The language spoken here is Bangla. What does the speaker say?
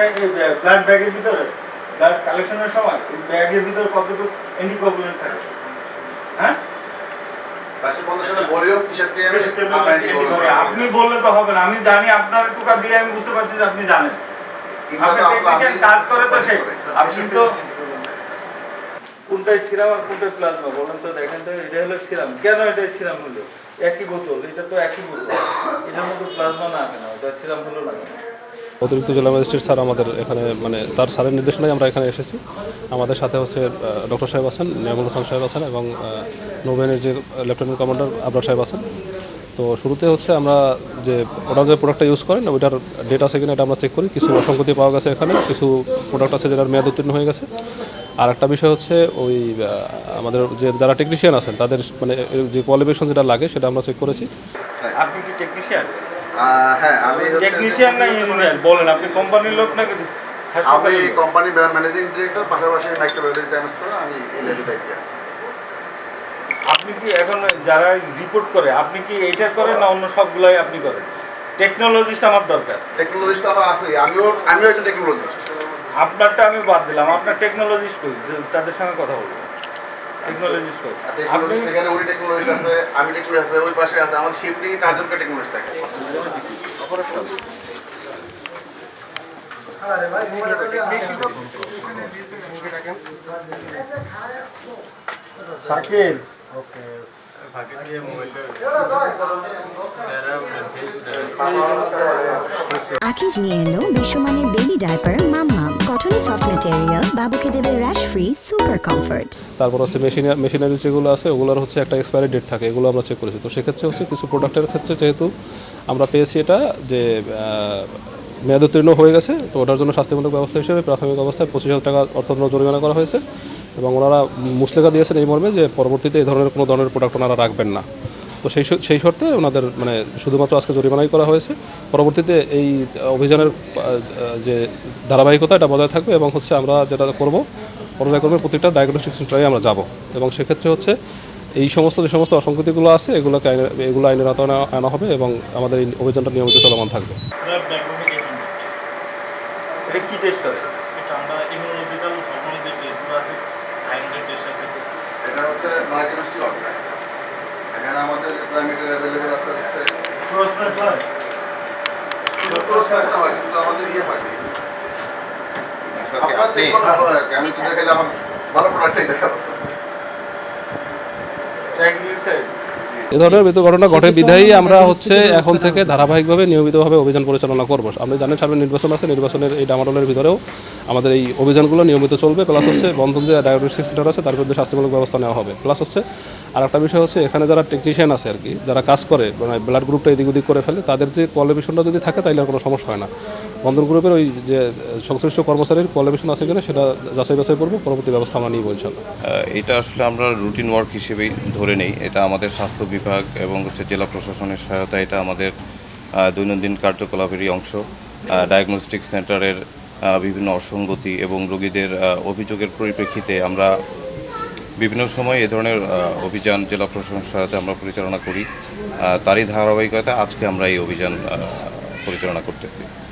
একটা ব্লাড ব্যাগের ভিতরে ব্লাড কালেকশনের সময় এই ব্যাগের ভিতরে কতটুকু অ্যান্টিকোয়াগুলেন্ট থাকে? হ্যাঁ, আপনি বললে তো হবে না। আমি জানি, আপনার টুকা দিয়ে আমি বুঝতে পারছি যে আপনি জানেন। আপনি টেকনিশিয়ান, কাজ করে তো সে। আপনি তো কোনটাই সিরাম আর কোনটাই প্লাজমা বলেন তো, দেখেন তো। এটা হলো সিরাম, কেন এটা সিরাম হলো? একই বোতল, এটা তো একই বোতল, এটার মধ্যে প্লাজমা না কেন, এটা সিরাম হলো না কেন? অতিরিক্ত জেলা ম্যাজিস্ট্রেট স্যার আমাদের এখানে তার স্যারের নির্দেশনায় আমরা এখানে এসেছি। আমাদের সাথে হচ্ছে ডক্টর সাহেব আছেন, নিয়ামুল হাসান সাহেব আছেন এবং নৌবাহিনীর যে লেফটেন্যান্ট কমান্ডার আবরার সাহেব আছেন। তো শুরুতে হচ্ছে আমরা যে ওরা যে প্রোডাক্টটা ইউজ করেন ওইটার ডেট আছে কিনা এটা আমরা চেক করি। কিছু অসঙ্গতি পাওয়া গেছে এখানে, কিছু প্রোডাক্ট আছে যেটার মেয়াদ উত্তীর্ণ হয়ে গেছে। আর একটা বিষয় হচ্ছে ওই আমাদের যে যারা টেকনিশিয়ান আছেন তাদের যে কোয়ালিফিকেশন যেটা লাগে সেটা আমরা চেক করেছি। আপনি কি টেকনিশিয়ান? হ্যাঁ, আমি টেকনিশিয়ান না ইঞ্জিনিয়ার বলেন, আপনি কোম্পানির লোক নাকি? আমি কোম্পানি ম্যানেজিং ডিরেক্টর, পাশাপাশি মাইক্রোবায়োলজি চ্যানেলস করে আমি এই লেভেল দায়িত্বে আছি। আপনি কি এখন যারা রিপোর্ট করে, আপনি কি এইটা করেন না অন্য সবগুলাই আপনি করেন? টেকনোলজিস্ট আমার দরকার। টেকনোলজিস্ট আমার আছে, আমিও একজন টেকনোলজিস্ট। আপনারটা আমি বাদ দিলাম, আপনার টেকনোলজিস্ট কই? তাদের সঙ্গে কথা বলবো। টেকনোলজিস্ট কই? আপনি এখানে উনি টেকনোলজিস্ট আছে, আমি টেকনোলজিস্ট আছে, ওই পাশে আছে আমাদের শিফটিং 4 জনকে টেকনোলজিস্ট থাকে। শাকিল, আকিজ নিয়ে এলো বিশ্বমানের বেবি ডায়াপার মাম্মাম। কটনে সফট ম্যাটেরিয়াল, বাবুকে দেবে র্যাশ ফ্রি সুপার কমফোর্ট। তারপর হচ্ছে মেশিনারি যেগুলো আছে ওগুলোর হচ্ছে একটা এক্সপায়ারি ডেট থাকে, এগুলো আমরা চেক করেছি। তো সেক্ষেত্রে হচ্ছে কিছু প্রোডাক্টের ক্ষেত্রে যেহেতু আমরা পেয়েছি এটা যে মেয়াদ উত্তীর্ণ হয়ে গেছে, তো ওটার জন্য শাস্তিমূলক ব্যবস্থা হিসেবে প্রাথমিক অবস্থায় 25,000 টাকা অর্থদণ্ড জরিমানা করা হয়েছে এবং ওনারা মুচলেখা দিয়েছেন এই মর্মে যে পরবর্তীতে এই ধরনের কোনো ধরনের প্রোডাক্ট ওনারা রাখবেন না। তো সেই শর্তে ওনাদের শুধুমাত্র আজকে জরিমানাই করা হয়েছে। পরবর্তীতে এই অভিযানের যে ধারাবাহিকতা এটা বজায় থাকবে এবং হচ্ছে আমরা যেটা করব পর্যায়ক্রমে প্রত্যেকটা ডায়াগনস্টিক সেন্টারে আমরা যাব এবং সেক্ষেত্রে হচ্ছে এই যে সমস্ত অসঙ্গতিগুলো আছে এগুলো আইনের আওতায় আনা হবে এবং আমাদের এই অভিযানটা নিয়মিত চলমান থাকবে। এটা কি টেস্ট করে? এটা আমরা ইমিউনোলজিক্যাল হরমোনাল যে টেস্টগুলো আছে, থাইরয়েডের টেস্ট আছে। এটা হচ্ছে বায়োকেমিস্ট্রি অর্গান। এখানে আমাদের প্রাইমেরি অ্যাভেলেবল আছে হচ্ছে প্রসেস হয়, শুধু প্রসেসটা হয় কিন্তু আমাদের হয়নি। আপনারা চেক করা ভালো হয়, আমি তো দেখাইলে আমার ভালো প্রোডাক্টটাই দেখাবো। এ ধরনের ঘটনা ঘটে বিধায়ী আমরা হচ্ছে এখন থেকে ধারাবাহিকভাবে নিয়মিতভাবে অভিযান পরিচালনা করব। আপনি জানেন সামনে নির্বাচন আছে, নির্বাচনের এই ডামাডোলের ভিতরেও আমাদের এই অভিযানগুলো নিয়মিত চলবে। প্লাস হচ্ছে বন্ধন যে ডায়াগনস্টিক সেন্টার আছে তার বিরুদ্ধে শাস্তিমূলক ব্যবস্থা নেওয়া হবে। প্লাস হচ্ছে আর একটা বিষয় হচ্ছে এখানে যারা টেকনিশিয়ান আছে আর কি, যারা কাজ করে ব্লাড গ্রুপটা এদিক ওদিক করে ফেলে, তাদের যে কোয়ালিফিকেশনটা যদি থাকে তাহলে আর কোনো সমস্যা হয় না। বন্ধন গ্রুপের ওই যে সংশ্লিষ্ট কর্মচারীর কোয়ালিফিকেশন আছে কিনা সেটা যাচাই বাছাই করবো, পরবর্তী ব্যবস্থা আমরা নিয়ে বলছিলাম। এটা আসলে আমরা রুটিন ওয়ার্ক হিসেবেই ধরে নেই। এটা আমাদের স্বাস্থ্য বিভাগ এবং হচ্ছে জেলা প্রশাসনের সহায়তা, এটা আমাদের দৈনন্দিন কার্যকলাপেরই অংশ। ডায়াগনস্টিক সেন্টারের বিভিন্ন অসঙ্গতি এবং রোগীদের অভিযোগের পরিপ্রেক্ষিতে আমরা বিভিন্ন সময় এ ধরনের অভিযান জেলা প্রশাসনের সহায়তা আমরা পরিচালনা করি। তারই ধারাবাহিকতা আজকে আমরা এই অভিযান পরিচালনা করতেছি।